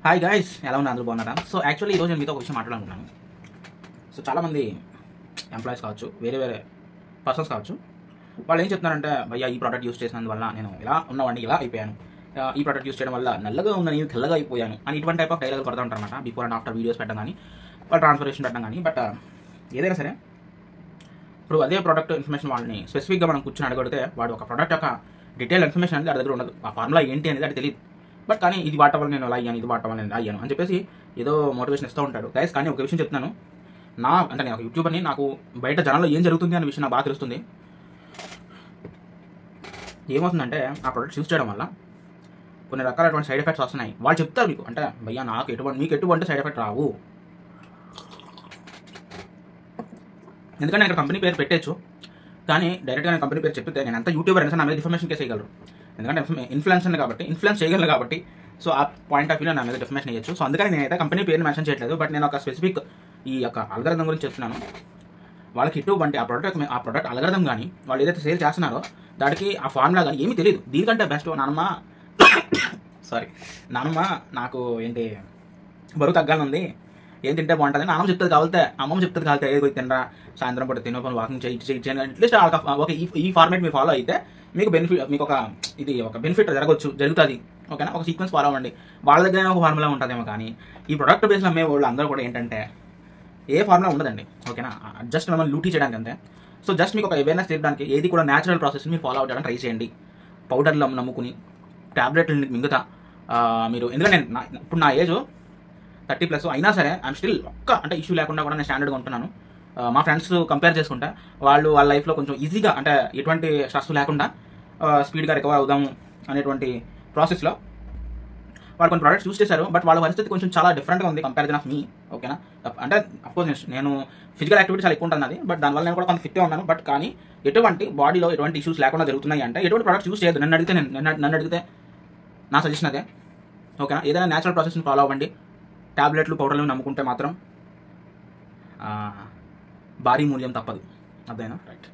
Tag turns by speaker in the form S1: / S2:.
S1: Hi guys, ఎలా ఉన్నారు? అందరూ బాగున్నారా? సో యాక్చువల్లీ ఈరోజు నేను మీతో ఒక విషయం మాట్లాడాలనుకున్నాను. సో చాలామంది ఎంప్లాయీస్ కావచ్చు, వేరే పర్సన్స్ కావచ్చు, వాళ్ళు ఏం చెప్తున్నారంటే, భయ్యా ఈ ప్రోడక్ట్ యూస్ చేసినందువల్ల నేను ఇలా ఉన్నవాడిని ఇలా అయిపోయాను, ఈ ప్రోడక్ట్ యూస్ చేయడం వల్ల నల్లగా ఉన్న నేను తెల్లగా అయిపోయాను అని ఇటువంటి టైప్ ఆఫ్ డైలాగ్ కొడతా ఉంటారన్నమాట. బిఫోర్ అండ్ ఆఫ్టర్ వీడియోస్ పెట్టడం కానీ, వాళ్ళు ట్రాన్స్ఫర్మేషన్ పెట్టడం కానీ. బట్ ఏదైనా సరే, ఇప్పుడు అదే ప్రోడక్ట్ ఇన్ఫర్మేషన్ వాళ్ళని స్పెసిఫిక్గా మనం కూర్చొని అడగడితే, వాడు ఒక ప్రోడక్ట్ యొక్క డీటెయిల్ ఇన్ఫర్మేషన్ అనేది వాడి దగ్గర ఉండదు. ఆ ఫార్ములా ఏంటి అనేది అది తెలియదు. బట్ కానీ ఇది వాడటం వల్ల నేను అలా అయ్యాను, ఇది వాడటం వల్ల నేను అయ్యాను అని చెప్పేసి ఏదో మోటివేషన్ ఇస్తూ ఉంటాడు. గైస్, కానీ ఒక విషయం చెప్తున్నాను, అంటే నేను ఒక యూట్యూబర్ని, నాకు బయట జనాల్లో ఏం జరుగుతుంది అనే విషయం నాకు బాగా తెలుస్తుంది. ఏమవుతుందంటే, ఆ ప్రోడక్ట్స్ యూస్ చేయడం వల్ల కొన్ని రకాలైనటువంటి సైడ్ ఎఫెక్ట్స్ వస్తున్నాయి. వాళ్ళు చెప్తారు మీకు, అంటే భయ్యా మీకు ఎటువంటి సైడ్ ఎఫెక్ట్ రావు, ఎందుకంటే నేను కంపెనీ పేరు పెట్టచ్చు. కానీ డైరెక్ట్గా నేను కంపెనీ పేరు చెప్తే నేను ఎంత యూట్యూబర్ అయినా నా మీద డిఫర్మేషన్ కేసు చేయగలరు. ఎందుకంటే ఇన్ఫ్లుయెన్సర్ కాబట్టి, ఇన్ఫ్లుయెన్స్ చేయగలను కాబట్టి. సో ఆ పాయింట్ ఆఫ్ వ్యూలో నా మీద డిఫర్మేషన్ చేయొచ్చు. సో అందుకని నేనైతే కంపెనీ పేరు మెన్షన్ చేయట్లేదు. బట్ నేను ఒక స్పెసిఫిక్ ఈ యొక్క అల్గరిథం గురించి చెప్తున్నాను. వాళ్ళకి ఇటువంటి ఆ ప్రోడక్ట్ అల్గరిథం కానీ, వాళ్ళు ఏదైతే సేల్ చేస్తున్నారో దానికి ఆ ఫార్ములా కానీ ఏమీ తెలియదు. దీనికంటే బెస్ట్ నానమ్మ నాకు ఏంటి బరువు తగ్గాలనుంది, ఏం తింటే బాగుంటుంది, నాన్నమ్మ చెప్తుంది కావాలితే, అమ్మమ్మ చెప్తుంది కావాలితే, ఏది పోయి తినరా, సాయంత్రం పూట తినో పని, వాకింగ్ చేయండి, అట్లీస్ట్ ఓకే ఈ ఫార్మేట్ మీరు ఫాలో అయితే మీకు బెనిఫిట్ జరుగుతుంది. ఓకేనా? ఒక సీక్వెన్స్ ఫాలో అవ్వండి. వాళ్ళ దగ్గర ఒక ఫార్ములా ఉంటుందేమో, కానీ ఈ ప్రొడక్ట్ బేస్లో అమ్మే వాళ్ళు అందరూ కూడా ఏంటంటే ఏ ఫార్ములా ఉండదండి. ఓకేనా? జస్ట్ మిమ్మల్ని లూటీ చేయడానికి అంతే. సో జస్ట్ మీకు ఒక అవేర్నెస్ చేయడానికి ఏది కూడా న్యాచురల్ ప్రాసెస్ మీరు ఫాలో అవ్వడానికి ట్రై చేయండి. పౌడర్లు నమ్ముకుని ట్యాబ్లెట్లు మిగతా మీరు, ఎందుకంటే ఇప్పుడు నా ఏజ్ 30+ అయినా సరే ఐఎమ్ స్టిల్ అంటే ఇష్యూ లేకుండా కూడా నేను స్టాండర్డ్గా ఉంటున్నాను. మా ఫ్రెండ్స్ కంపేర్ చేసుకుంటే వాళ్ళ లైఫ్లో కొంచెం ఈజీగా, అంటే ఎటువంటి స్ట్రెస్ లేకుండా స్పీడ్గా రికవర్ అవుదాము అనేటువంటి ప్రాసెస్లో వాళ్ళు కొన్ని ప్రోడక్ట్స్ యూస్ చేశారు. బట్ వాళ్ళ పరిస్థితి కొంచెం చాలా డిఫరెంట్గా ఉంది కంపారిజన్ ఆఫ్ మీ. ఓకేనా? అంటే అఫ్కోర్స్ నేను ఫిజికల్ యాక్టివిటీ చాలా ఎక్కువ ఉంటుంది అది, బట్ దానివల్ల నేను కూడా కొంత ఫిట్గా ఉన్నాను. బట్ కానీ ఎటువంటి బాడీలో ఎటువంటి ఇష్యూస్ లేకుండా జరుగుతున్నాయి అంటే ఎటువంటి ప్రోడక్ట్స్ యూస్ చేయదు. నన్ను అడిగితే నా సజెషన్ అదే. ఓకేనా? ఏదైనా న్యాచురల్ ప్రాసెస్ని ఫాలో అవ్వండి. ట్యాబ్లెట్లు, పౌడర్లు నమ్ముకుంటే మాత్రం భారీ మూల్యం తప్పదు. అదేనా? రైట్.